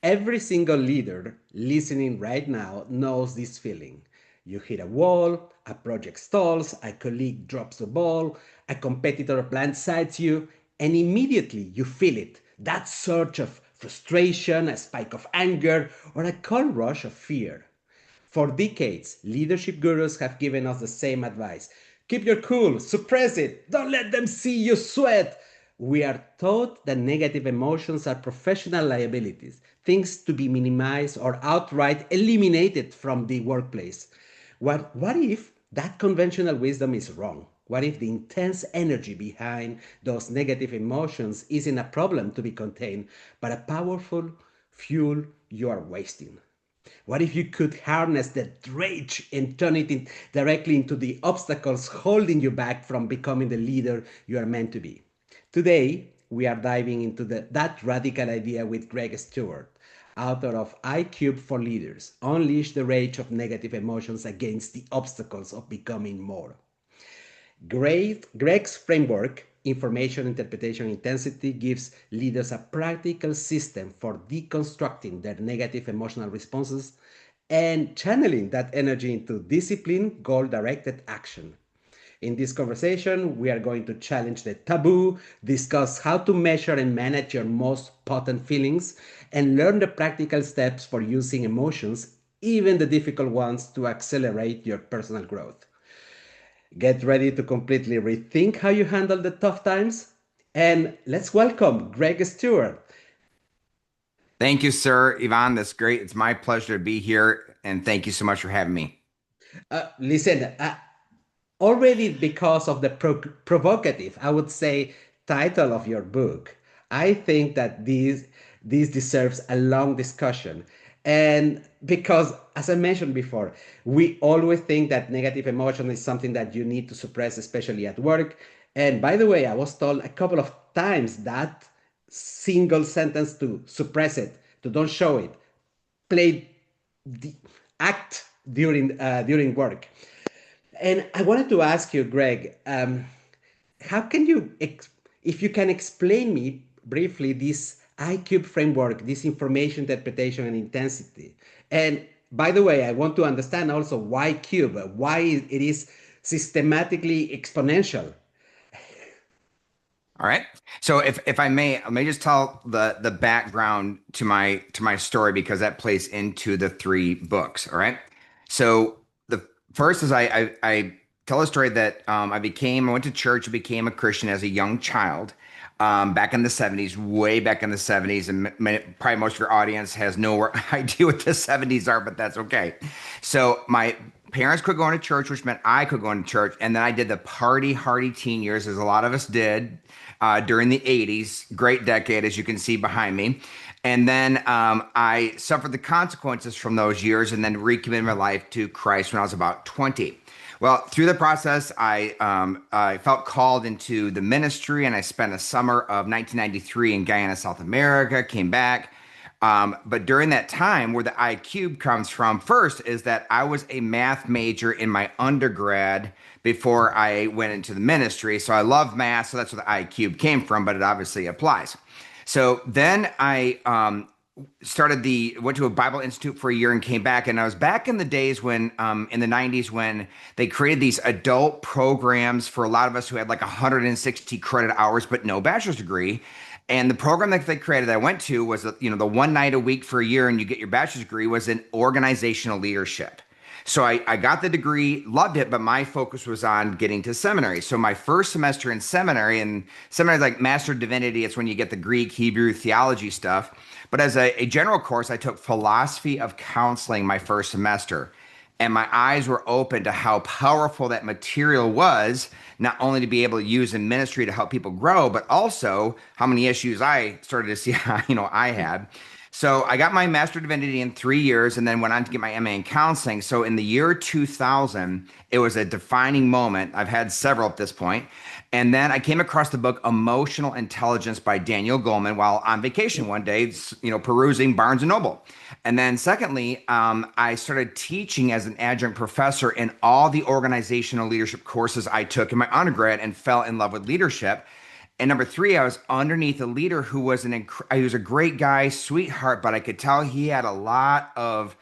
Every single leader listening right now knows this feeling. You hit a wall, a project stalls, a colleague drops the ball, a competitor blindsides you, and immediately you feel it. That surge of frustration, a spike of anger, or a cold rush of fear. For decades, leadership gurus have given us the same advice. Keep your cool, suppress it, don't let them see you sweat. We are taught that negative emotions are professional liabilities, things to be minimized or outright eliminated from the workplace. What if that conventional wisdom is wrong? What if the intense energy behind those negative emotions isn't a problem to be contained, but a powerful fuel you are wasting? What if you could harness that rage and turn it directly into the obstacles holding you back from becoming the leader you are meant to be? Today, we are diving into that radical idea with Greg Stewart, author of I Cube for Leaders: Unleash the Rage of Negative Emotions Against the Obstacles of Becoming More. Greg's framework, information interpretation intensity, gives leaders a practical system for deconstructing their negative emotional responses and channeling that energy into disciplined, goal directed action. In this conversation, we are going to challenge the taboo, discuss how to measure and manage your most potent feelings, and learn the practical steps for using emotions, even the difficult ones, to accelerate your personal growth. Get ready to completely rethink how you handle the tough times. And let's welcome Greg Stewart. Thank you, sir. Ivan, that's great. It's my pleasure to be here. And thank you so much for having me. Listen, already because of the provocative, I would say, title of your book, I think that this deserves a long discussion. And because, as I mentioned before, we always think that negative emotion is something that you need to suppress, especially at work. And by the way, I was told a couple of times that single sentence to suppress it, to don't show it, play the act during work. And I wanted to ask you, Greg, how can you, if you can explain me briefly this ICUBE framework, this information interpretation and intensity? And by the way, I want to understand also why cube, why it is systematically exponential. All right. So if I may, let me just tell the background to my story because that plays into the three books. All right. So the first is I tell a story that I went to church, became a Christian as a young child. Back in the 70s, way back in the 70s, and probably most of your audience has no idea what the 70s are, but that's okay. So my parents could go into church, which meant I could go into church, and then I did the party hardy teen years, as a lot of us did during the 80s. Great decade, as you can see behind me. And then I suffered the consequences from those years and then recommitted my life to Christ when I was about 20. Well, through the process, I felt called into the ministry, and I spent a summer of 1993 in Guyana, South America, came back. But during that time, where the I cube comes from first is that I was a math major in my undergrad before I went into the ministry. So I love math, so that's where the I cube came from, but it obviously applies. So then I went to a Bible Institute for a year and came back. And I was back in the days when, in the 90s, when they created these adult programs for a lot of us who had like 160 credit hours, but no bachelor's degree. And the program that they created that I went to was, the one night a week for a year and you get your bachelor's degree, was in organizational leadership. So I got the degree, loved it, but my focus was on getting to seminary. So my first semester in seminary, and seminary is like Master of Divinity, it's when you get the Greek, Hebrew, theology stuff. But as a general course, I took philosophy of counseling my first semester. And my eyes were open to how powerful that material was, not only to be able to use in ministry to help people grow, but also how many issues I started to see, I had. So I got my Master of Divinity in 3 years and then went on to get my MA in counseling. So in the year 2000, it was a defining moment. I've had several at this point. And then I came across the book Emotional Intelligence by Daniel Goleman while on vacation one day, perusing Barnes and Noble. And then secondly, I started teaching as an adjunct professor in all the organizational leadership courses I took in my undergrad and fell in love with leadership. And number three, I was underneath a leader who was he was a great guy, sweetheart, but I could tell he had a lot of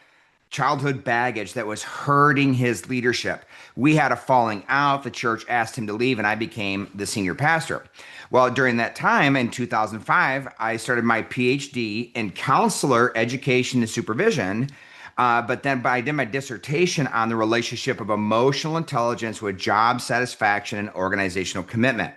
childhood baggage that was hurting his leadership. We had a falling out. The church asked him to leave, and I became the senior pastor. Well, during that time in 2005, I started my PhD in counselor education and supervision. But I did my dissertation on the relationship of emotional intelligence with job satisfaction and organizational commitment.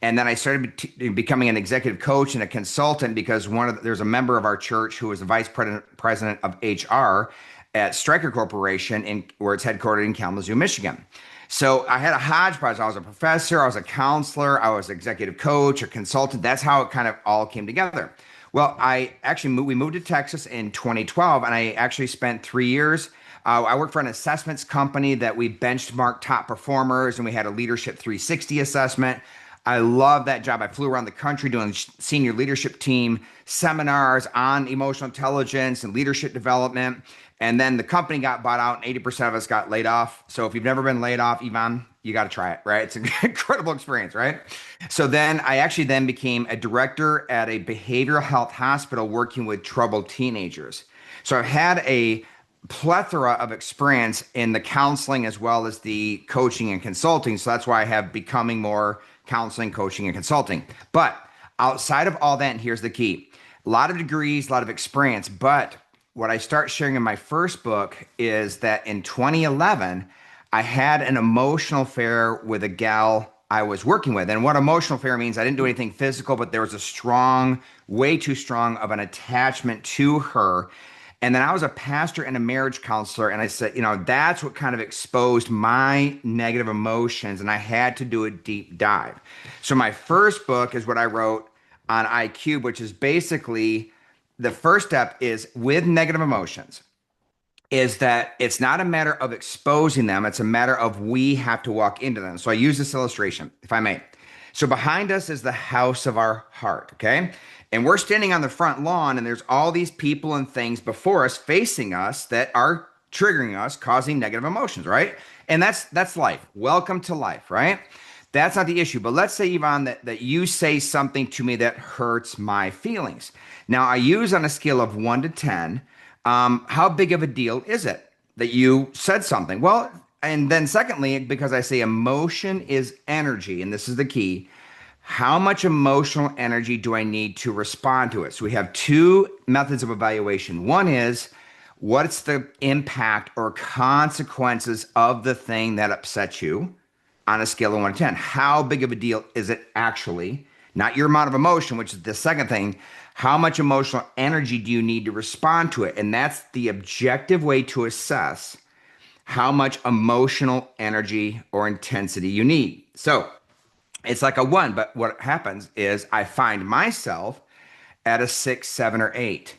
And then I started becoming an executive coach and a consultant because there's a member of our church who was the vice president of HR at Stryker Corporation, where it's headquartered in Kalamazoo, Michigan. So I had a hodgepodge. I was a professor, I was a counselor, I was executive coach, a consultant. That's how it kind of all came together. Well, we moved to Texas in 2012, and I actually spent 3 years. I worked for an assessments company that we benchmarked top performers, and we had a leadership 360 assessment. I love that job. I flew around the country doing senior leadership team seminars on emotional intelligence and leadership development. And then the company got bought out and 80% of us got laid off. So if you've never been laid off, Yvonne, you got to try it, right? It's an incredible experience, right? So then I actually then became a director at a behavioral health hospital working with troubled teenagers. So I've had a plethora of experience in the counseling as well as the coaching and consulting. So that's why I have becoming more counseling, coaching, and consulting. But outside of all that, and here's the key, a lot of degrees, a lot of experience, but what I start sharing in my first book is that in 2011, I had an emotional affair with a gal I was working with. And what emotional affair means, I didn't do anything physical, but there was a strong, way too strong of an attachment to her. And then I was a pastor and a marriage counselor. And I said, that's what kind of exposed my negative emotions. And I had to do a deep dive. So my first book is what I wrote on IQ, which is basically the first step is with negative emotions is that it's not a matter of exposing them. It's a matter of we have to walk into them. So I use this illustration, if I may. So behind us is the house of our heart, okay? And we're standing on the front lawn and there's all these people and things before us facing us that are triggering us, causing negative emotions, right? And that's life. Welcome to life, right? That's not the issue. But let's say, Yvonne, that you say something to me that hurts my feelings. Now, I use on a scale of 1 to 10, how big of a deal is it that you said something? Well, and then secondly, because I say emotion is energy, and this is the key, how much emotional energy do I need to respond to it? So we have two methods of evaluation. One is, what's the impact or consequences of the thing that upsets you on a scale of 1 to 10? How big of a deal is it actually? Not your amount of emotion, which is the second thing. How much emotional energy do you need to respond to it? And that's the objective way to assess how much emotional energy or intensity you need. So it's like a 1, but what happens is I find myself at a 6, 7, or 8.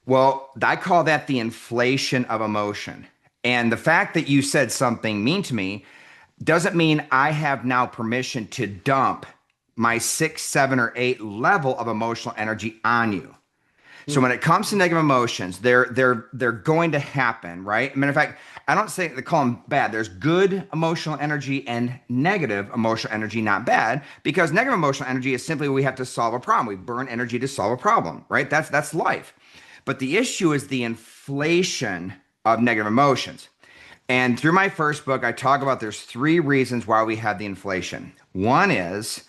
Well, I call that the inflation of emotion. And the fact that you said something mean to me doesn't mean I have now permission to dump my 6, 7, or 8 level of emotional energy on you. So when it comes to negative emotions, they're going to happen, right? I mean, in fact, I don't say they call them bad. There's good emotional energy and negative emotional energy, not bad, because negative emotional energy is simply we have to solve a problem. We burn energy to solve a problem, right? That's life. But the issue is the inflation of negative emotions. And through my first book, I talk about there's 3 reasons why we have the inflation. One is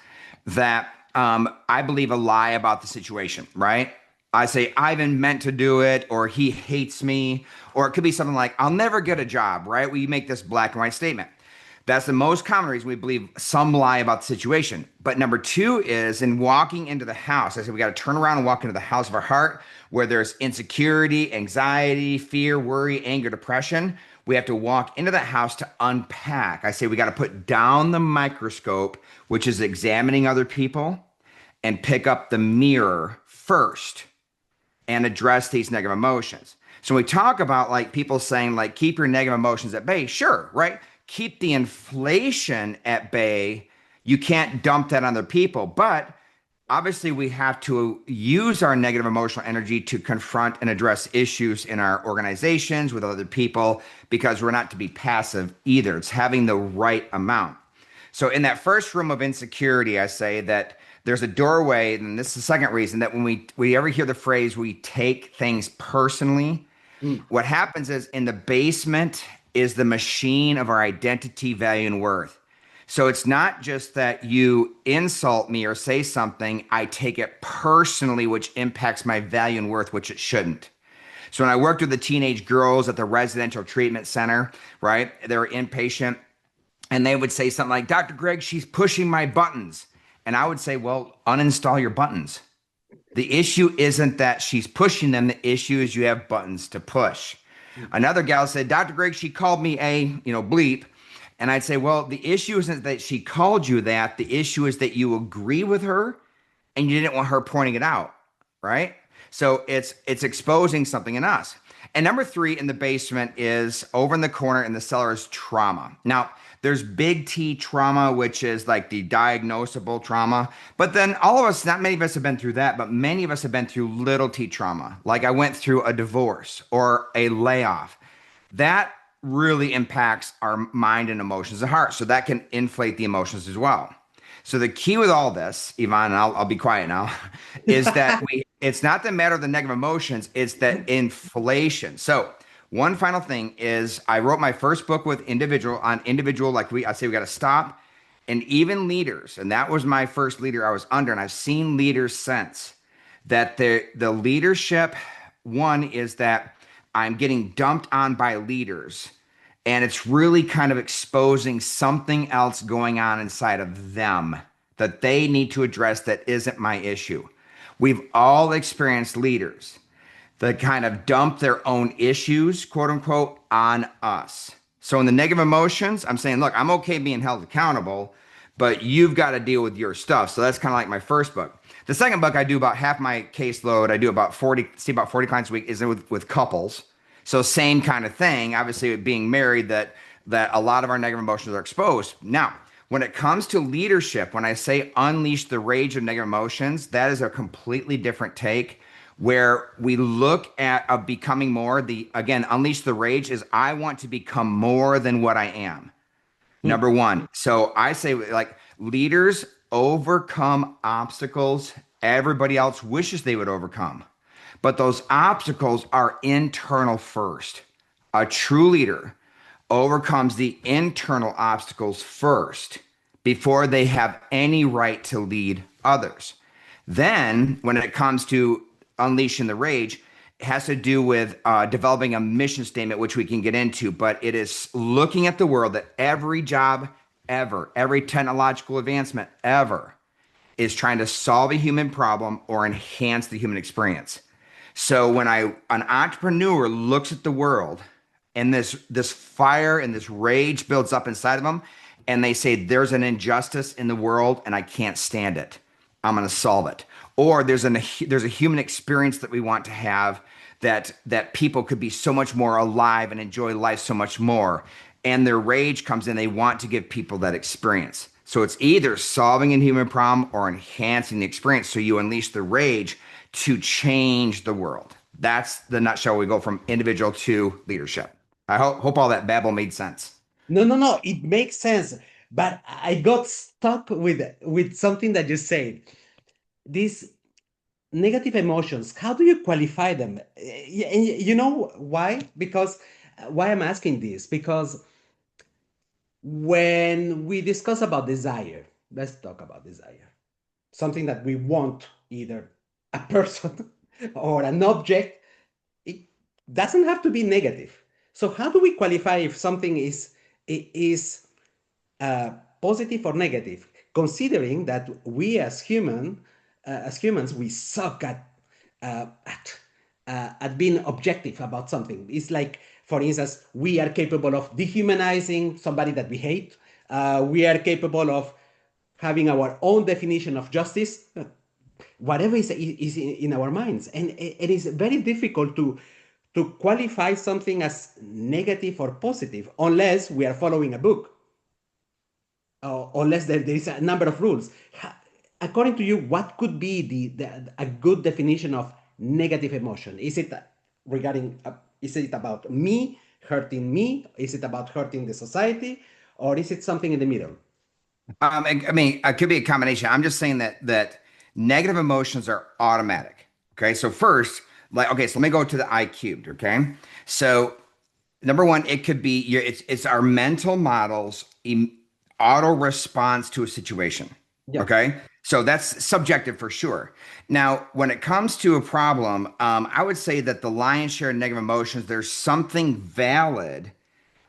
that I believe a lie about the situation, right? I say, Ivan meant to do it, or he hates me, or it could be something like, I'll never get a job, right? We make this black and white statement. That's the most common reason we believe some lie about the situation. But number 2 is in walking into the house. I said, we got to turn around and walk into the house of our heart where there's insecurity, anxiety, fear, worry, anger, depression. We have to walk into that house to unpack. I say, we got to put down the microscope, which is examining other people, and pick up the mirror first and address these negative emotions. So we talk about like people saying like, keep your negative emotions at bay. Sure, right? Keep the inflation at bay. You can't dump that on other people, but obviously we have to use our negative emotional energy to confront and address issues in our organizations with other people, because we're not to be passive either. It's having the right amount. So in that first room of insecurity, I say that There's a doorway, and this is the second reason that when we ever hear the phrase "we take things personally," Mm, what happens is in the basement is the machine of our identity, value, and worth. So it's not just that you insult me or say something, I take it personally, which impacts my value and worth, which it shouldn't. So when I worked with the teenage girls at the residential treatment center, right, they were inpatient, and they would say something like, Dr. Greg, she's pushing my buttons. And I would say, well, uninstall your buttons. The issue isn't that she's pushing them. The issue is you have buttons to push. mm, Another gal said, Dr. Greg, she called me a, bleep. And I'd say, well, the issue isn't that she called you that. The issue is that you agree with her and you didn't want her pointing it out, right? So it's exposing something in us. And number three in the basement is over in the corner in the cellar is trauma. Now, there's big T trauma, which is like the diagnosable trauma. But then all of us, not many of us have been through that, but many of us have been through little T trauma. Like I went through a divorce or a layoff. That really impacts our mind and emotions and heart. So that can inflate the emotions as well. So the key with all this, Ivan, and I'll be quiet now, is that it's not the matter of the negative emotions, it's that inflation. So one final thing is I wrote my first book with individual, like I say we got to stop. And even leaders, and that was my first leader I was under, and I've seen leaders since that the leadership one is that I'm getting dumped on by leaders and it's really kind of exposing something else going on inside of them that they need to address that isn't my issue. We've all experienced leaders that kind of dump their own issues, quote unquote, on us. So in the negative emotions, I'm saying, look, I'm okay being held accountable, but you've got to deal with your stuff. So that's kind of like my first book. The second book, I do about half my caseload. I do about 40, see about 40 clients a week is with couples. So same kind of thing, obviously with being married, that a lot of our negative emotions are exposed. Now, when it comes to leadership, when I say unleash the rage of negative emotions, that is a completely different take where we look at becoming more. The again, unleash the rage is I want to become more than what I am. mm. Number one. So I say like leaders overcome obstacles everybody else wishes they would overcome. But those obstacles are internal first. A true leader overcomes the internal obstacles first before they have any right to lead others. Then, when it comes to unleashing the rage, it has to do with developing a mission statement, which we can get into, but it is looking at the world that every job ever, every technological advancement ever is trying to solve a human problem or enhance the human experience. So when an entrepreneur looks at the world and this fire and this rage builds up inside of them and they say there's an injustice in the world and I can't stand it. I'm going to solve it. Or there's a human experience that we want to have that people could be so much more alive and enjoy life so much more. And their rage comes in, they want to give people that experience. So it's either solving a human problem or enhancing the experience. So you unleash the rage to change the world. That's the nutshell. We go from individual to leadership. I hope all that babble made sense. No, no, no. It makes sense, but I got stuck with something that you said. These negative emotions. How do you qualify them? And you know why? Because why I'm asking this? Because when we discuss about desire, let's talk about desire. Something that we want, either a person or an object, it doesn't have to be negative. So how do we qualify if something is positive or negative, considering that we as humans, we suck at being objective about something. It's like, for instance, we are capable of dehumanizing somebody that we hate. We are capable of having our own definition of justice. Whatever is in our minds, and it is very difficult to qualify something as negative or positive unless we are following a book, unless there is a number of rules. According to you, what could be a good definition of negative emotion? Is it regarding, is it about me hurting me? Is it about hurting the society? Or is it something in the middle? I mean, it could be a combination. I'm just saying that negative emotions are automatic. Okay, so first, like, okay, so let me go to the I cubed. Okay, so number one, it could be it's our mental models auto response to a situation. Yeah. Okay, so that's subjective for sure. Now, when it comes to a problem, I would say that the lion's share of negative emotions, there's something valid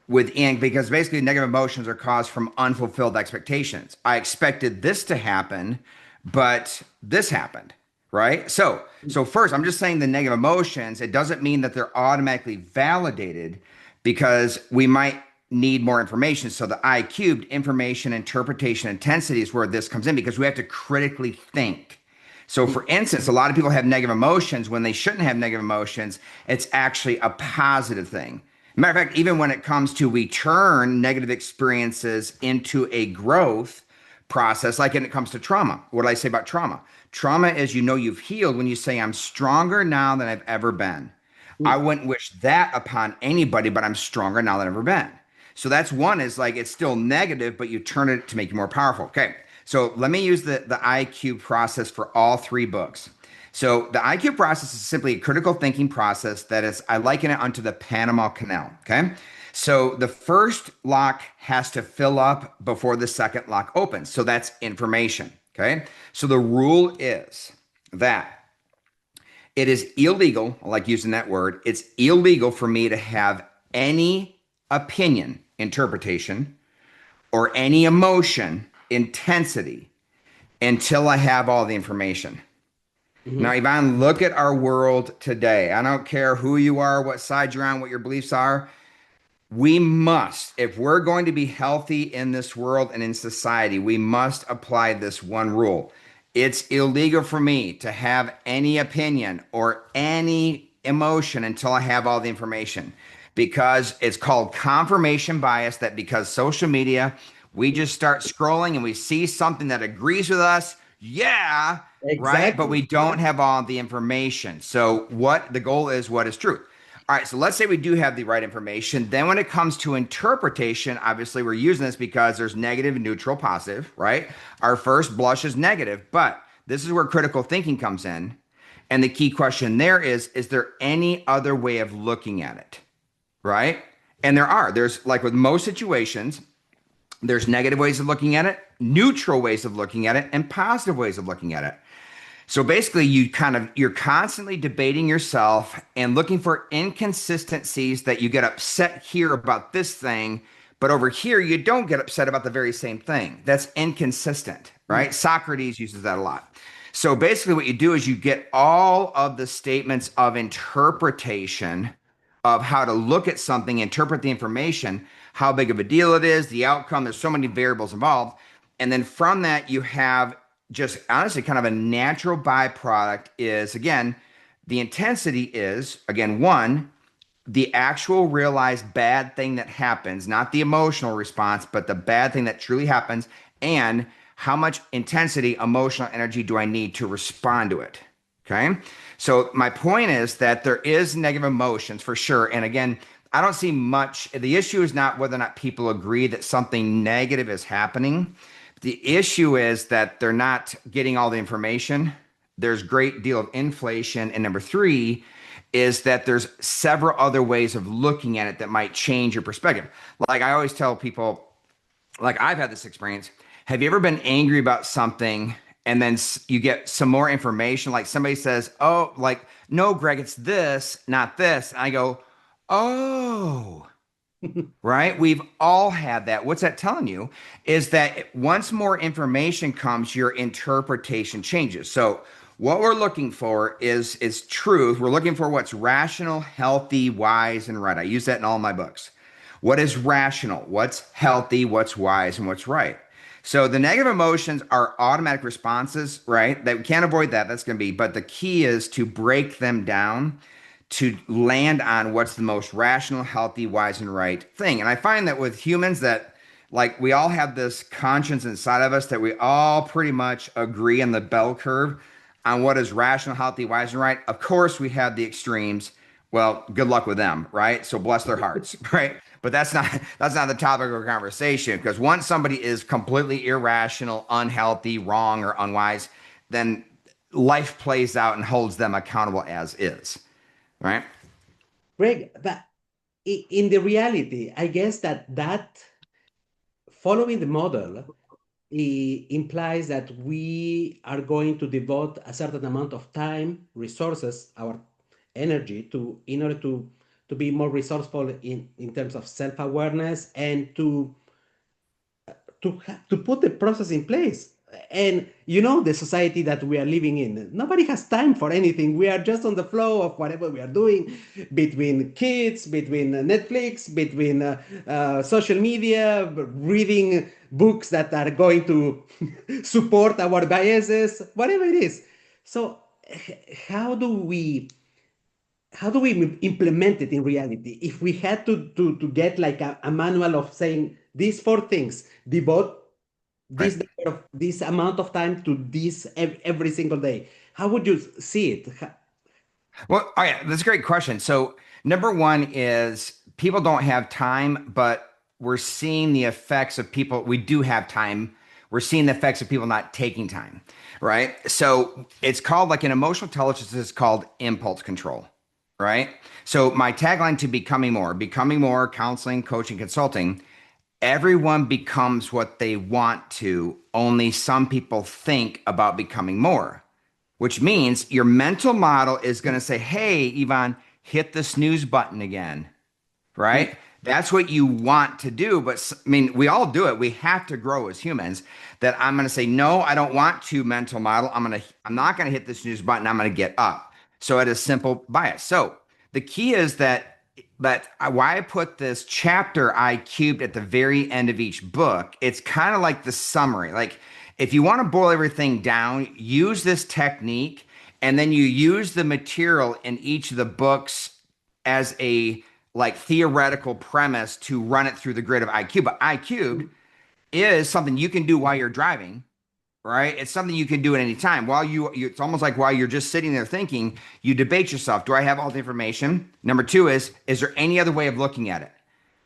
within, because basically negative emotions are caused from unfulfilled expectations. I expected this to happen, but this happened, right? So first, I'm just saying the negative emotions, it doesn't mean that they're automatically validated, because we might need more information. So the I cubed, information, interpretation, intensity, is where this comes in, because we have to critically think. So, for instance, a lot of people have negative emotions when they shouldn't have negative emotions. It's actually a positive thing. Matter of fact, even when it comes to, we turn negative experiences into a growth process, like when it comes to trauma. What do I say about trauma? Trauma is, you've healed when you say, I'm stronger now than I've ever been. I Mm. wouldn't wish that upon anybody, but I'm stronger now than I've ever been. So that's one, is like, it's still negative, but you turn it to make you more powerful. Okay. So let me use the IQ process for all three books. So the IQ process is simply a critical thinking process that is, I liken it unto the Panama Canal. Okay. So the first lock has to fill up before the second lock opens. So that's information. Okay. So the rule is that it is illegal, I like using that word, it's illegal for me to have any opinion, interpretation, or any emotion, intensity, until I have all the information. Now, Mhm. Ivan, look at our world today. I don't care who you are, what side you're on, what your beliefs are. We must, if we're going to be healthy in this world and in society, we must apply this one rule. It's illegal for me to have any opinion or any emotion until I have all the information, because it's called confirmation bias. That because social media, we just start scrolling and we see something that agrees with us. Yeah, right. But Exactly. we don't have all the information. So, what the goal is, what is truth? All right, so let's say we do have the right information. Then, when it comes to interpretation, obviously we're using this because there's negative, neutral, positive, right? Our first blush is negative, but this is where critical thinking comes in. And the key question there is there any other way of looking at it, right? And there are. There's, like with most situations, there's negative ways of looking at it, neutral ways of looking at it, and positive ways of looking at it. So basically, you're constantly debating yourself and looking for inconsistencies, that you get upset here about this thing, but over here you don't get upset about the very same thing. That's inconsistent, Mm. right? Socrates uses that a lot. So basically, what you do is you get all of the statements of interpretation of how to look at something, interpret the information, how big of a deal it is, the outcome. There's so many variables involved. And then from that, you have just honestly kind of a natural byproduct is, again, the intensity is, again, one, the actual realized bad thing that happens, not the emotional response, but the bad thing that truly happens, and how much intensity, emotional energy do I need to respond to it? Okay. So my point is that there is negative emotions for sure. And again, I don't see much. The issue is not whether or not people agree that something negative is happening. The issue is that they're not getting all the information. There's great deal of inflation. And number three is that there's several other ways of looking at it that might change your perspective. Like I always tell people, like I've had this experience. Have you ever been angry about something and then you get some more information? Like somebody says, oh, like, no, Greg, it's this, not this. And I go, oh, right? We've all had that. What's that telling you is that once more information comes, your interpretation changes. So what we're looking for is truth. We're looking for what's rational, healthy, wise, and right. I use that in all my books. What is rational? What's healthy? What's wise? And what's right? So the negative emotions are automatic responses, right? That we can't avoid that. That's going to be, but the key is to break them down to land on what's the most rational, healthy, wise, and right thing. And I find that with humans that like we all have this conscience inside of us that we all pretty much agree on the bell curve on what is rational, healthy, wise, and right. Of course, we have the extremes Well, good luck with them, right? So bless their hearts, right? But that's not the topic of our conversation because once somebody is completely irrational, unhealthy, wrong, or unwise, then life plays out and holds them accountable as is, right? Greg, but in the reality, I guess that following the model implies that we are going to devote a certain amount of time, resources, our energy to in order to be more resourceful in terms of self-awareness and to put the process in place. And you know the society that we are living in, nobody has time for anything. We are just on the flow of whatever we are doing, between kids, between Netflix, between social media, reading books that are going to support our biases, whatever it is. So how do we implement it in reality? If we had to get like a manual of saying these four things, devote Right. this amount of time to this every single day, how would you see it? Well, all right, that's a great question. So, number one is people don't have time, but we're seeing the effects of people. We do have time. We're seeing the effects of people not taking time, right? So, it's called like an emotional intelligence is called impulse control, right? So, my tagline to becoming more, counseling, coaching, consulting, everyone becomes what they want to, only some people think about becoming more, which means your mental model is going to say, hey, Ivan, hit the snooze button again, right? That's what you want to do. But I mean, we all do it. We have to grow as humans. That I'm going to say, no, I don't want to mental model. I'm not going to hit the snooze button. I'm going to get up. So it is simple bias. So the key is that why I put this chapter I cubed at the very end of each book, it's kind of like the summary. Like if you want to boil everything down, use this technique and then you use the material in each of the books as a like theoretical premise to run it through the grid of IQ. But I cubed is something you can do while you're driving, right? It's something you can do at any time. It's almost like while you're just sitting there thinking, you debate yourself. Do I have all the information? Number two is there any other way of looking at it?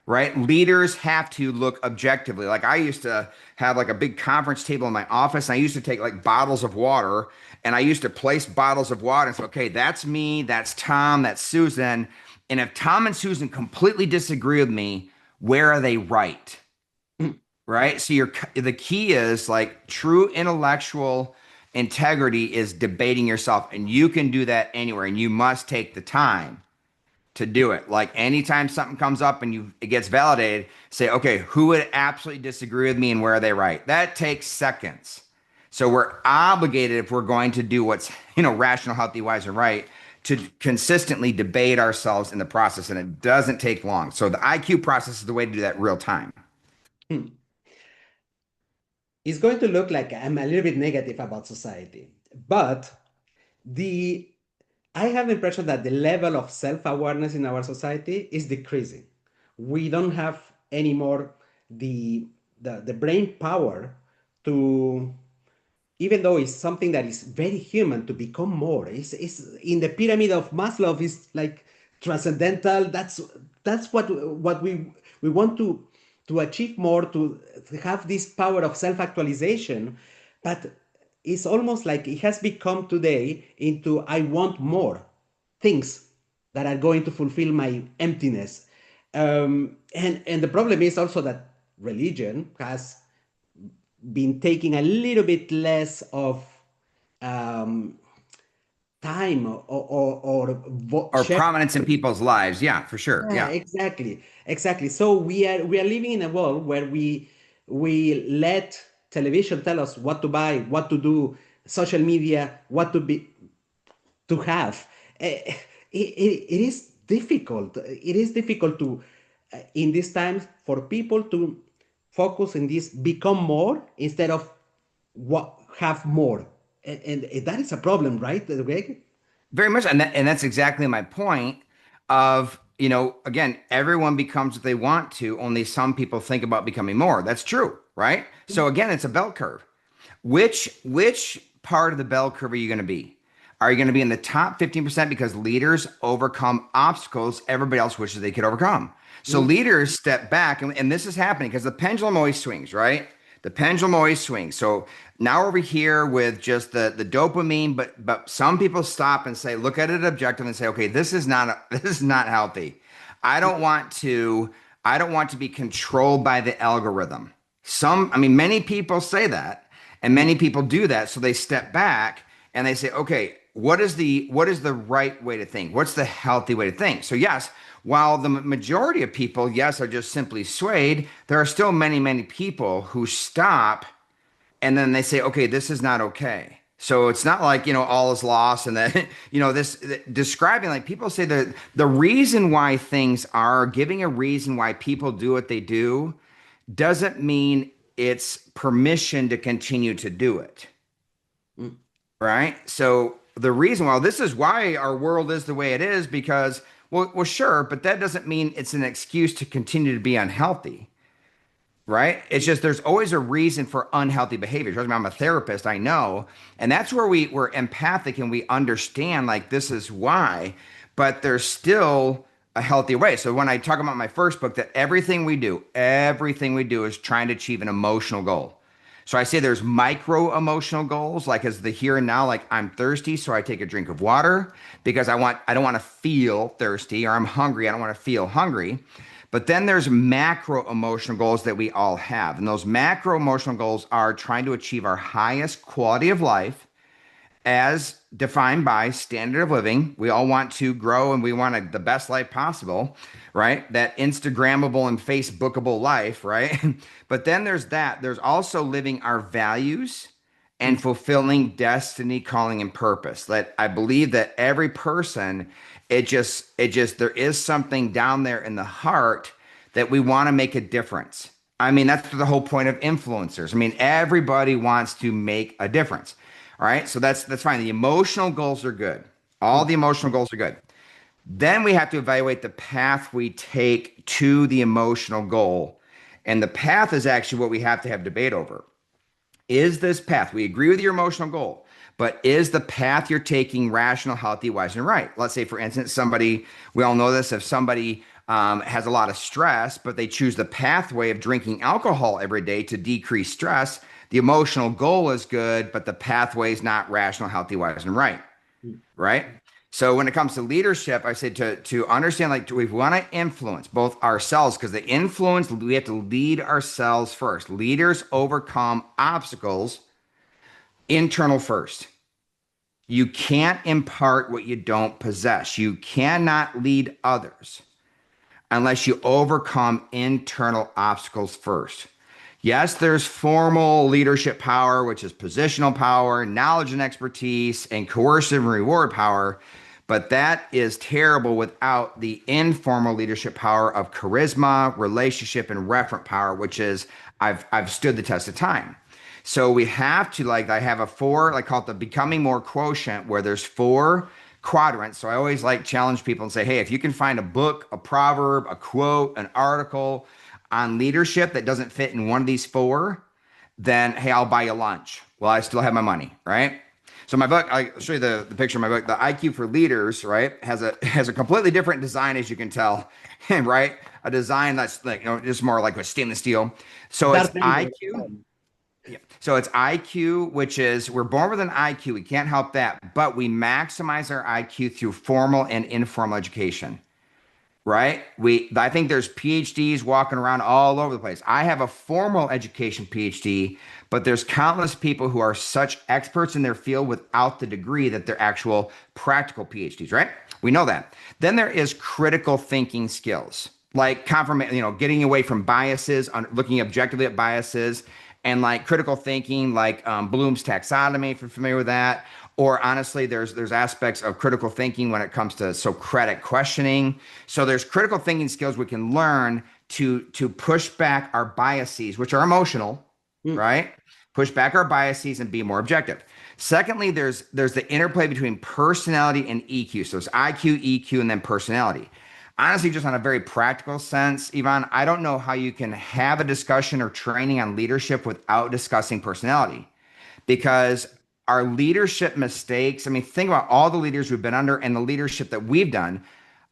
Right? Leaders have to look objectively. Like I used to have like a big conference table in my office, and I used to take like bottles of water, and I used to place bottles of water and say, okay, that's me, that's Tom, that's Susan. And if Tom and Susan completely disagree with me, where are they right? Right? So the key is like true intellectual integrity is debating yourself, and you can do that anywhere, and you must take the time to do it. Like anytime something comes up and it gets validated, say, okay, who would absolutely disagree with me and where are they right? That takes seconds. So we're obligated if we're going to do what's, rational, healthy, wise, and right to consistently debate ourselves in the process. And it doesn't take long. So the IQ process is the way to do that real time. It's going to look like I'm a little bit negative about society, but the I have the impression that the level of self-awareness in our society is decreasing. We don't have anymore the brain power to, even though it's something that is very human, to become more. It's in the pyramid of Maslow is like transcendental. That's what we want to achieve more, to have this power of self-actualization. But it's almost like it has become today into I want more things that are going to fulfill my emptiness. And the problem is also that religion has been taking a little bit less of um, time Or share. prominence in people's lives. Yeah, for sure. Yeah, Yeah. exactly. So we are living in a world where we let television tell us what to buy, what to do, social media, what to have. It is difficult. It is difficult to in these times for people to focus in this become more instead of what have more, and that is a problem, right, Greg? Very much, and that's exactly my point. Of again, everyone becomes what they want to. Only some people think about becoming more. That's true, right? So again, it's a bell curve. Which part of the bell curve are you going to be? Are you going to be in the top 15% because leaders overcome obstacles everybody else wishes they could overcome? So Mm, leaders step back, and this is happening because the pendulum always swings, right? The pendulum always swings. So now over here with just the dopamine, but some people stop and say, look at it objectively and say, okay, this is not healthy. I don't want to I don't want to be controlled by the algorithm. I mean, many people say that, and mm, many people do that. So they step back and they say, okay, what is the right way to think? What's the healthy way to think? So yes, while the majority of people, yes, are just simply swayed, there are still many, many people who stop and then they say, okay, this is not okay. So it's not like, all is lost and that, this describing, like people say that the reason why things are giving a reason why people do what they do doesn't mean it's permission to continue to do it. mm, Right. So the reason, well, this is why our world is the way it is because, well, sure, but that doesn't mean it's an excuse to continue to be unhealthy. Right. It's just there's always a reason for unhealthy behavior. Trust me, I'm a therapist, I know. And that's where we're empathic and we understand like this is why, but there's still a healthy way. So when I talk about my first book, that everything we do is trying to achieve an emotional goal. So I say there's micro emotional goals, like as the here and now, like I'm thirsty, so I take a drink of water because I don't want to feel thirsty, or I'm hungry, I don't want to feel hungry. But then there's macro emotional goals that we all have. And those macro emotional goals are trying to achieve our highest quality of life as defined by standard of living. We all want to grow and we want the best life possible, right? That Instagrammable and Facebookable life, right? But then there's that. There's also living our values mm, and fulfilling destiny, calling, and purpose. That I believe that every person, there is something down there in the heart that we want to make a difference. I mean, that's the whole point of influencers. I mean, everybody wants to make a difference. All right. So that's fine. The emotional goals are good. All mm, the emotional goals are good. Then we have to evaluate the path we take to the emotional goal. And the path is actually what we have to have debate over. Is this path, we agree with your emotional goal, but is the path you're taking rational, healthy, wise, and right? Let's say, for instance, we all know this, if somebody has a lot of stress, but they choose the pathway of drinking alcohol every day to decrease stress, the emotional goal is good, but the pathway is not rational, healthy, wise, and right. mm, Right. So when it comes to leadership, I say to understand, like, do we want to influence both ourselves? Because the influence, we have to lead ourselves first. Leaders overcome obstacles internal first. You can't impart what you don't possess. You cannot lead others unless you overcome internal obstacles first. Yes, there's formal leadership power, which is positional power, knowledge and expertise, and coercive and reward power. But that is terrible without the informal leadership power of charisma, relationship, and referent power, which is I've stood the test of time. So we have to, like, I have a four, like, call it the becoming more quotient, where there's four quadrants. So I always like challenge people and say, hey, if you can find a book, a proverb, a quote, an article on leadership that doesn't fit in one of these four, then hey, I'll buy you lunch. Well, I still have my money, right? So my book, I'll show you the picture of my book. The IQ for Leaders, right, has a completely different design, as you can tell, right? A design that's like, just more like a stainless steel. So it's Darth Vader. IQ. Yeah. So it's IQ, which is we're born with an IQ. We can't help that, but we maximize our IQ through formal and informal education. Right? I think there's PhDs walking around all over the place. I have a formal education PhD, but there's countless people who are such experts in their field without the degree that they're actual practical PhDs, right? We know that. Then there is critical thinking skills, like getting away from biases, looking objectively at biases, and like critical thinking, like Bloom's taxonomy, if you're familiar with that. Or honestly, there's aspects of critical thinking when it comes to Socratic questioning. So there's critical thinking skills we can learn to push back our biases, which are emotional, Mm, right? Push back our biases and be more objective. Secondly, there's the interplay between personality and EQ. So it's IQ, EQ, and then personality. Honestly, just on a very practical sense, Ivan, I don't know how you can have a discussion or training on leadership without discussing personality, because our leadership mistakes. I mean, think about all the leaders we've been under and the leadership that we've done.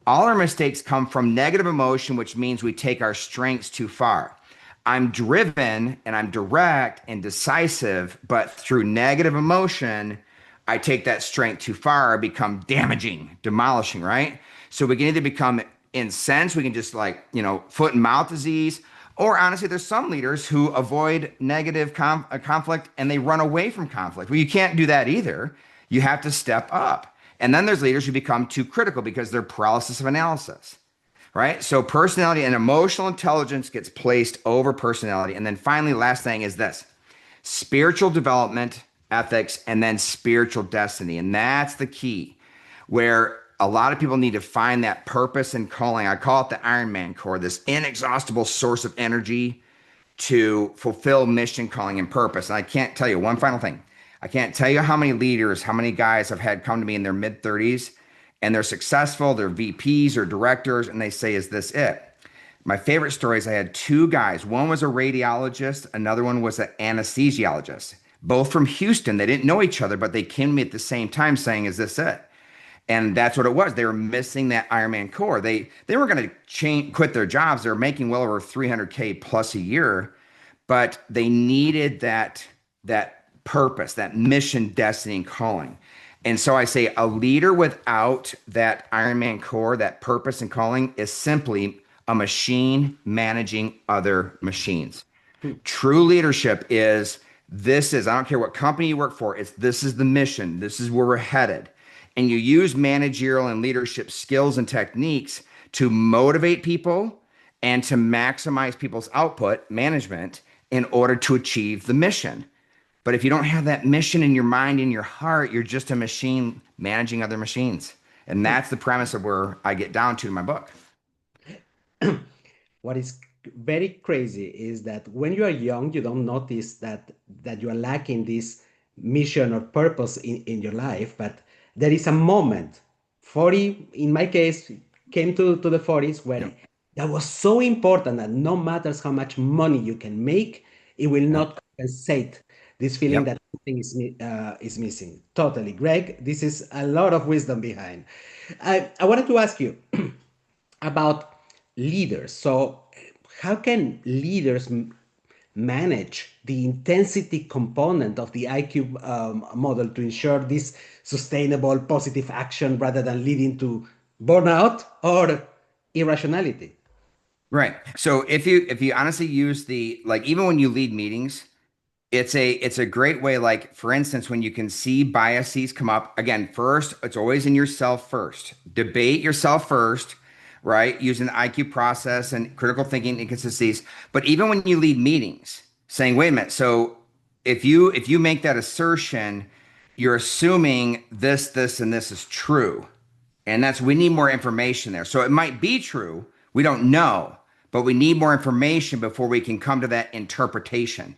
All our mistakes come from negative emotion, which means we take our strengths too far. I'm driven and I'm direct and decisive, but through negative emotion, I take that strength too far, I become damaging, demolishing, right? So we can either become incensed, we can just like, foot and mouth disease, or honestly, there's some leaders who avoid negative conflict and they run away from conflict. Well, you can't do that either. You have to step up. And then there's leaders who become too critical because they're paralysis of analysis, right? So personality and emotional intelligence gets placed over personality. And then finally, last thing is this: spiritual development, ethics, and then spiritual destiny. And that's the key where a lot of people need to find that purpose and calling. I call it the Iron Man core, this inexhaustible source of energy to fulfill mission, calling, and purpose. And I can't tell you one final thing. I can't tell you how many leaders, how many guys I've had come to me in their mid 30s and they're successful, they're VPs or directors, and they say, "Is this it?" My favorite story is I had two guys. One was a radiologist, another one was an anesthesiologist, both from Houston. They didn't know each other, but they came to me at the same time saying, "Is this it?" And that's what it was. They were missing that Ironman core. They were going to quit their jobs. They were making well over 300K plus a year, but they needed that purpose, that mission, destiny, and calling. And so I say a leader without that Ironman core, that purpose and calling, is simply a machine managing other machines. True leadership is this is, I don't care what company you work for, this is the mission, this is where we're headed. And you use managerial and leadership skills and techniques to motivate people and to maximize people's output management in order to achieve the mission. But if you don't have that mission in your mind, in your heart, you're just a machine managing other machines. And that's the premise of where I get down to in my book. What is very crazy is that when you are young, you don't notice that you are lacking this mission or purpose in your life. But there is a moment, 40, in my case, came to the 40s Yep. where that was so important that no matters how much money you can make, it will Yep. not compensate this feeling Yep. that something is missing. Totally. Greg, this is a lot of wisdom behind. I wanted to ask you about leaders. So, how can leaders manage the intensity component of the IQ model to ensure this sustainable positive action rather than leading to burnout or irrationality? Right. So if you honestly use the like even when you lead meetings, it's a great way, like for instance, when you can see biases come up, again, first, it's always in yourself first. Debate yourself first, right? Using the IQ process and critical thinking inconsistencies. But even when you lead meetings, saying, wait a minute, so if you make that assertion, you're assuming this, and this is true. And that's we need more information there. So it might be true. We don't know, but we need more information before we can come to that interpretation.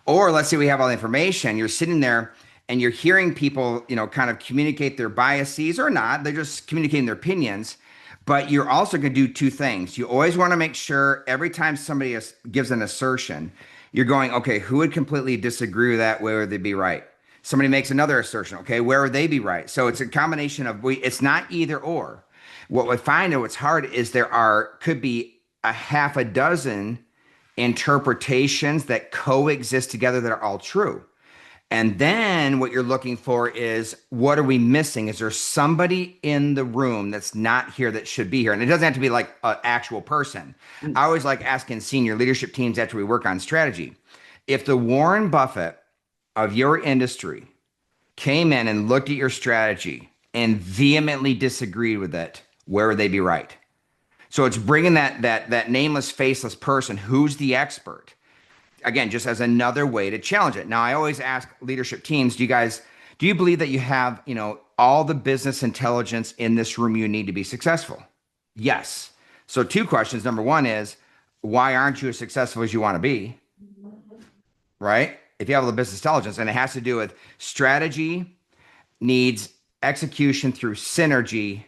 Or let's say we have all the information, you're sitting there and you're hearing people, kind of communicate their biases or not. They're just communicating their opinions. But you're also going to do two things. You always want to make sure every time somebody gives an assertion, you're going, okay, who would completely disagree with that? Where would they be right? Somebody makes another assertion. Okay, where would they be right? So it's a combination of it's not either or. What we find and what's hard is could be a half a dozen interpretations that coexist together that are all true. And then what you're looking for is what are we missing? Is there somebody in the room that's not here that should be here? And it doesn't have to be like an actual person. I always like asking senior leadership teams after we work on strategy. If the Warren Buffett of your industry came in and looked at your strategy and vehemently disagreed with it, where would they be right? So it's bringing that nameless, faceless person who's the expert, again, just as another way to challenge it. Now, I always ask leadership teams, do you believe that you have, all the business intelligence in this room you need to be successful? Yes. So two questions. Number one is, why aren't you as successful as you want to be? Right? If you have all the business intelligence, and it has to do with strategy needs execution through synergy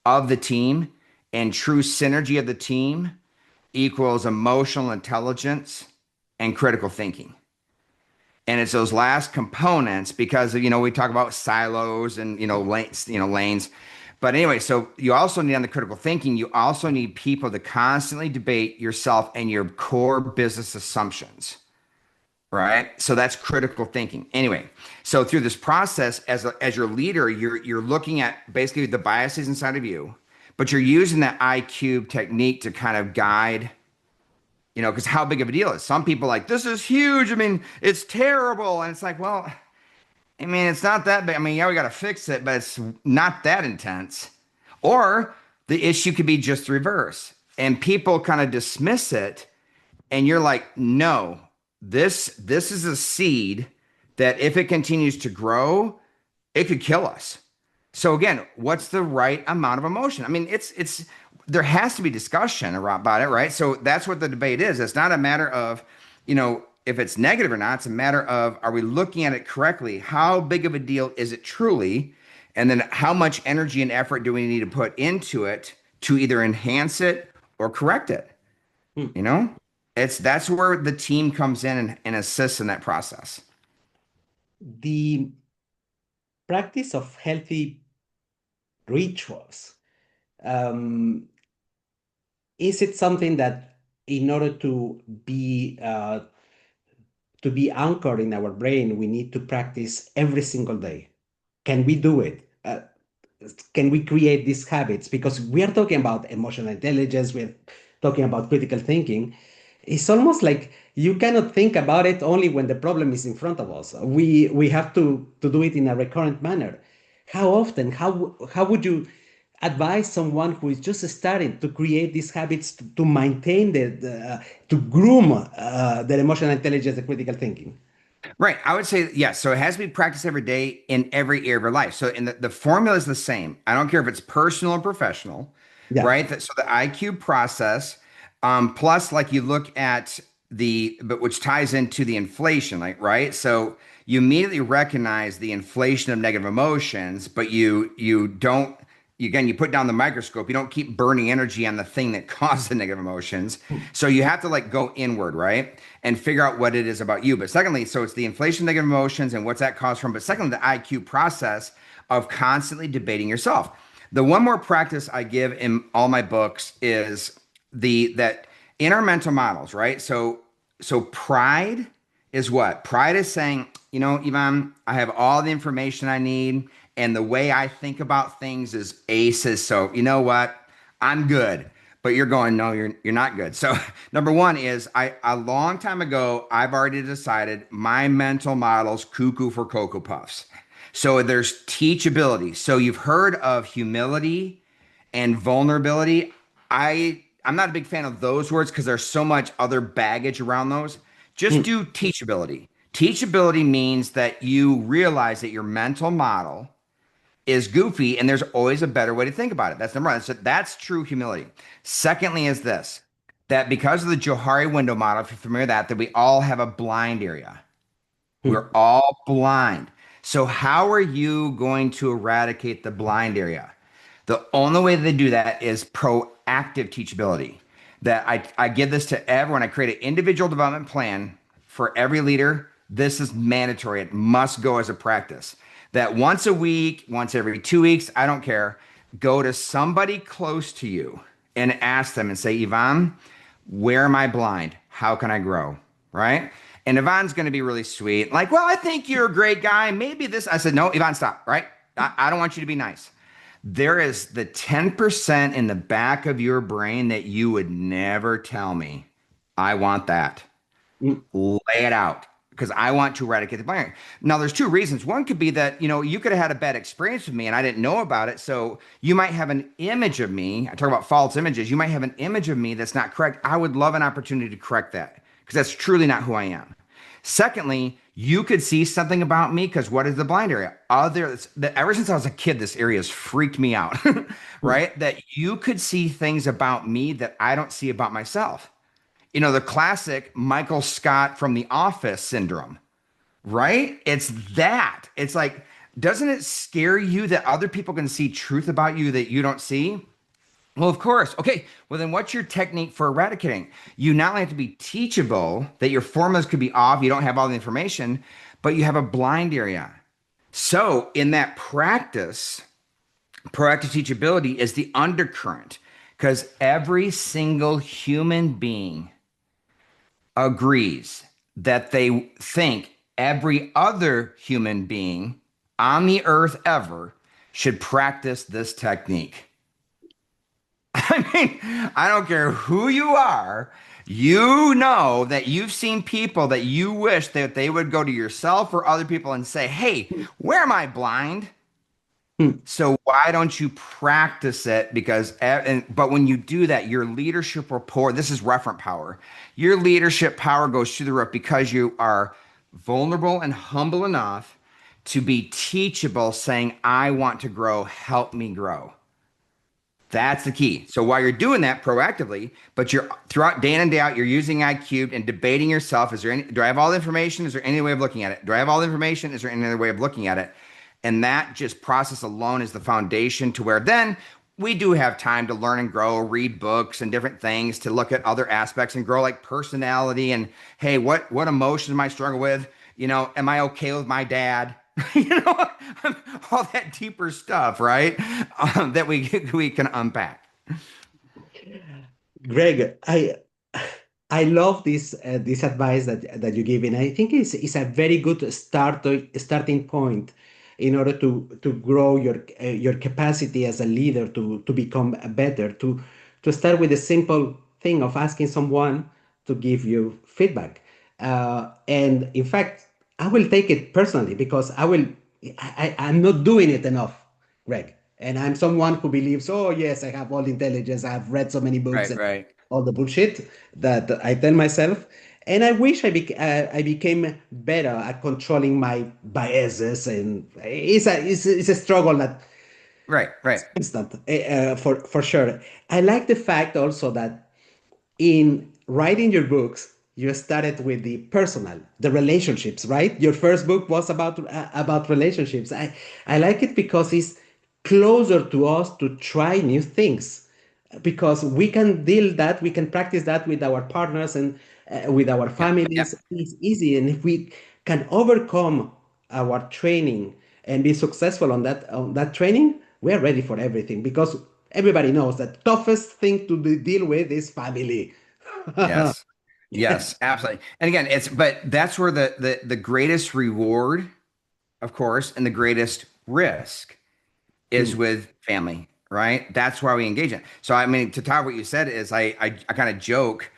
of the team, and true synergy of the team equals emotional intelligence and critical thinking. And it's those last components because we talk about silos and lanes. But anyway, so you also need on the critical thinking, you also need people to constantly debate yourself and your core business assumptions. Right. So that's critical thinking. Anyway, so through this process, as your leader, you're looking at basically the biases inside of you, but you're using that I cube technique to kind of guide, because how big of a deal is some people like this is huge. I mean, it's terrible. And it's like, well, I mean, it's not that big. I mean, yeah, we got to fix it, but it's not that intense. Or the issue could be just the reverse. And people kind of dismiss it. And you're like, no, this is a seed that if it continues to grow, it could kill us. So again, what's the right amount of emotion? I mean, it's there has to be discussion about it, right? So that's what the debate is. It's not a matter of, if it's negative or not. It's a matter of, are we looking at it correctly? How big of a deal is it truly? And then how much energy and effort do we need to put into it to either enhance it or correct it? Hmm. You know, that's where the team comes in and assists in that process. The practice of healthy rituals, um, is it something that in order to be anchored in our brain, we need to practice every single day? Can we do it? Can we create these habits? Because we are talking about emotional intelligence, we're talking about critical thinking. It's almost like you cannot think about it only when the problem is in front of us. We have to do it in a recurrent manner. How often? How would you advise someone who is just starting to create these habits to maintain to groom their emotional intelligence and critical thinking? Right. I would say yes. So it has to be practiced every day in every area of your life. So in the formula is the same. I don't care if it's personal or professional, Yeah. right? So the IQ process, plus like you look at but which ties into the inflation, like, right? So you immediately recognize the inflation of negative emotions, but you don't, again, you put down the microscope, you don't keep burning energy on the thing that caused the negative emotions. So you have to like go inward, right? And figure out what it is about you. But secondly, so it's the inflation of negative emotions and what's that caused from. But secondly, the IQ process of constantly debating yourself. The one more practice I give in all my books is that in our mental models, right? So pride is what? Pride is saying, Ivan, I have all the information I need, and the way I think about things is aces. So you know what? I'm good. But you're going, no, you're not good. So number one is a long time ago, I've already decided my mental model's cuckoo for Cocoa Puffs. So there's teachability. So you've heard of humility and vulnerability. I'm not a big fan of those words because there's so much other baggage around those. Just Hmm. do teachability. Teachability means that you realize that your mental model is goofy and there's always a better way to think about it. That's number one. So that's true humility. Secondly, is this that because of the Johari window model, if you're familiar with that we all have a blind area. Hmm. We're all blind. So, how are you going to eradicate the blind area? The only way they do that is proactive teachability. That I give this to everyone. I create an individual development plan for every leader. This is mandatory. It must go as a practice. That once a week, once every 2 weeks, I don't care, go to somebody close to you and ask them and say, Ivan, where am I blind? How can I grow? Right? And Ivan's going to be really sweet. Like, well, I think you're a great guy. Maybe this. I said, no, Ivan, stop. Right? I don't want you to be nice. There is the 10% in the back of your brain that you would never tell me. I want that. Hmm. Lay it out because I want to eradicate the binary. Now, there's two reasons. One could be that, you could have had a bad experience with me and I didn't know about it. So you might have an image of me. I talk about false images. You might have an image of me that's not correct. I would love an opportunity to correct that because that's truly not who I am. Secondly, you could see something about me because what is the blind area? Ever since I was a kid, this area has freaked me out, Hmm. right? That you could see things about me that I don't see about myself. The classic Michael Scott from The Office syndrome, right? It's that. It's like, doesn't it scare you that other people can see truth about you that you don't see? Well, of course. Okay. Well, then what's your technique for eradicating? You not only have to be teachable, that your formulas could be off, you don't have all the information, but you have a blind area. So, in that practice, proactive teachability is the undercurrent because every single human being agrees that they think every other human being on the earth ever should practice this technique. I mean, I don't care who you are. You know that you've seen people that you wish that they would go to yourself or other people and say, "Hey, where am I blind?" Hmm. So why don't you practice it? Because, but when you do that, your leadership rapport, this is referent power. Your leadership power goes through the roof because you are vulnerable and humble enough to be teachable, saying, I want to grow, help me grow. That's the key. So while you're doing that proactively, but you're throughout day in and day out, you're using IQ and debating yourself. Is there any, do I have all the information? Is there any way of looking at it? Do I have all the information? Is there any other way of looking at it? And that just process alone is the foundation to where then we do have time to learn and grow, read books and different things to look at other aspects and grow like personality and hey, what emotions am I struggling with? You know, am I okay with my dad? You know, all that deeper stuff, right? That we can unpack. Greg, I love this advice that you give, and I think it's a very good starting point in order to grow your capacity as a leader to become better. To start with the simple thing of asking someone to give you feedback, and in fact, I will take it personally because I'm not doing it enough, Greg. And I'm someone who believes, oh, yes, I have all the intelligence. I've read so many books Right, and right, all the bullshit that I tell myself. And I wish I became better at controlling my biases. And it's a struggle that right, right, constant for sure. I like the fact also that in writing your books, you started with the personal, the relationships, right? Your first book was about relationships. I like it because it's closer to us to try new things, because we can deal that, we can practice that with our partners and with our yep, yep, families. It's easy, and if we can overcome our training and be successful on that training, we are ready for everything because everybody knows that toughest thing to deal with is family. yes, yes, absolutely. And again, it's but that's where the greatest reward, of course, and the greatest risk is Hmm. with family, right? That's why we engage in. So I mean, to tie what you said is I kind of joke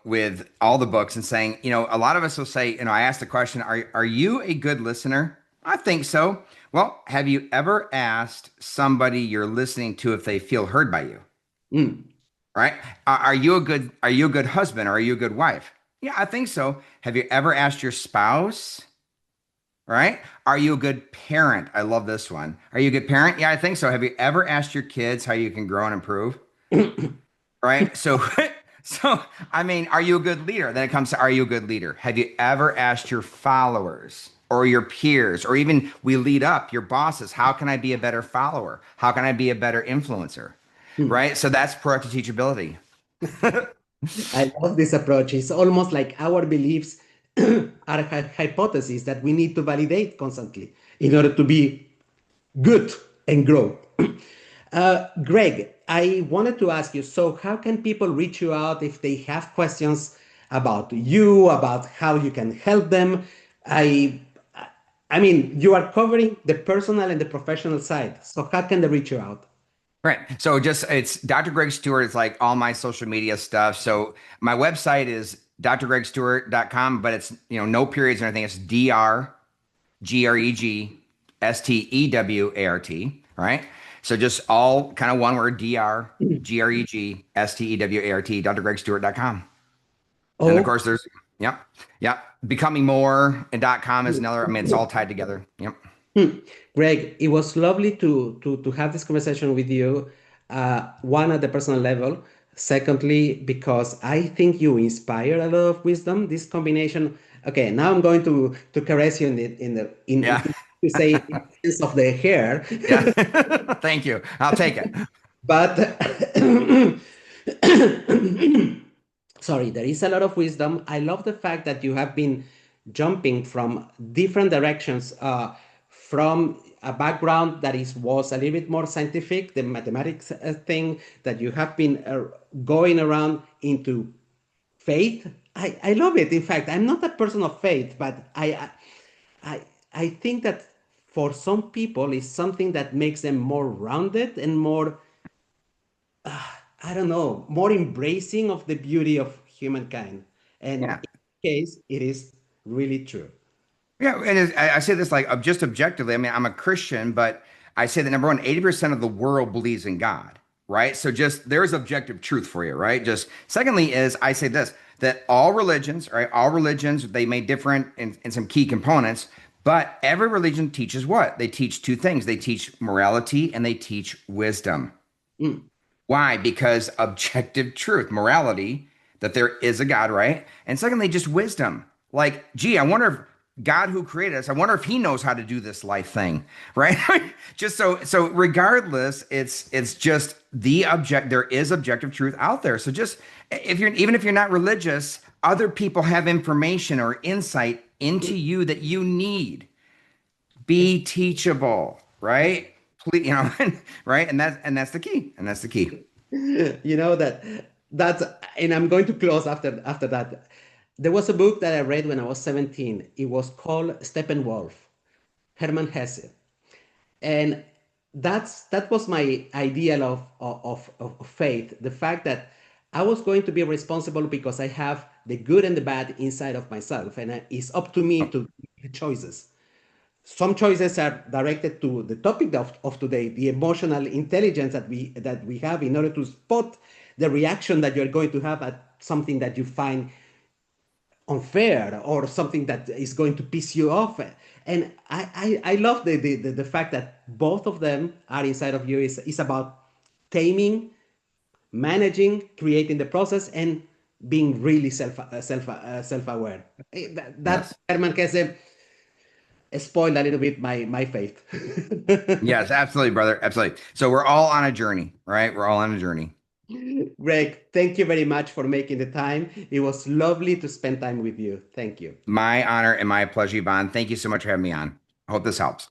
with all the books and saying, you know, a lot of us will say, you know, I asked the question, are you a good listener? I think so. Well, have you ever asked somebody you're listening to if they feel heard by you? Hmm. Right? Are you a good husband or are you a good wife? Yeah, I think so. Have you ever asked your spouse? Right? Are you a good parent? I love this one. Are you a good parent? Yeah, I think so. Have you ever asked your kids how you can grow and improve? Right? So, so I mean, are you a good leader? Then it comes to are you a good leader? Have you ever asked your followers or your peers, or even we lead up your bosses, how can I be a better follower? How can I be a better influencer? Hmm. Right? So that's proactive teachability. I love this approach. It's almost like our beliefs are hypotheses that we need to validate constantly in order to be good and grow. Greg, I wanted to ask you, so how can people reach you out if they have questions about you, about how you can help them? I I mean, you are covering the personal and the professional side. So how can they reach you out? Right. So just it's Dr. Greg Stewart. It's like all my social media stuff. So my website is drgregstewart.com, but it's, you know, no periods or anything. It's DRGREGSTEWART. Right. So just all kind of one word, DRGREGSTEWART, drgregstewart.com. And of Oh, course there's, yep. Yep. Becoming more and .com is another, I mean, it's all tied together. Yep. Greg, it was lovely to have this conversation with you. One, at the personal level. Secondly, because I think you inspire a lot of wisdom. This combination. Okay, now I'm going to caress you Yeah. to say in the sense of the hair. Yeah. Thank you. I'll take it. But sorry, there is a lot of wisdom. I love the fact that you have been jumping from different directions, from a background that is was a little bit more scientific, the mathematics thing that you have been going around into faith. I love it. In fact, I'm not a person of faith, but I think that for some people it's something that makes them more rounded and more, I don't know, more embracing of the beauty of humankind. And in Yeah. this case, it is really true. Yeah, and I say this like just objectively. I mean, I'm a Christian, but I say that number one, 80% of the world believes in God, right? So just there's objective truth for you, right? Just secondly is I say this that all religions, right? All religions, they may differ in some key components, but every religion teaches what? They teach two things. They teach morality and they teach wisdom. Mm. Why? Because objective truth, morality, that there is a God, right? And secondly, just wisdom. Like, gee, I wonder if God who created us, I wonder if he knows how to do this life thing, right? Just so regardless, it's just there is objective truth out there. So just if you're even if you're not religious, other people have information or insight into you that you need. Be teachable, right? Please, right? And that's the key. And that's the key. You know that that's, and I'm going to close after that. There was a book that I read when I was 17. It was called Steppenwolf, Hermann Hesse. And that was my ideal of faith, the fact that I was going to be responsible because I have the good and the bad inside of myself, and it's up to me to make the choices. Some choices are directed to the topic of today, the emotional intelligence that we have in order to spot the reaction that you're going to have at something that you find unfair or something that is going to piss you off. And I love the fact that both of them are inside of you. Is about taming, managing, creating the process, and being really self aware. That Yes. Herman Hesse spoiled a little bit my faith. Yes, absolutely, brother. Absolutely. So we're all on a journey, right? We're all on a journey. Greg, thank you very much for making the time. It was lovely to spend time with you. Thank you. My honor and my pleasure, Yvonne. Thank you so much for having me on. I hope this helps.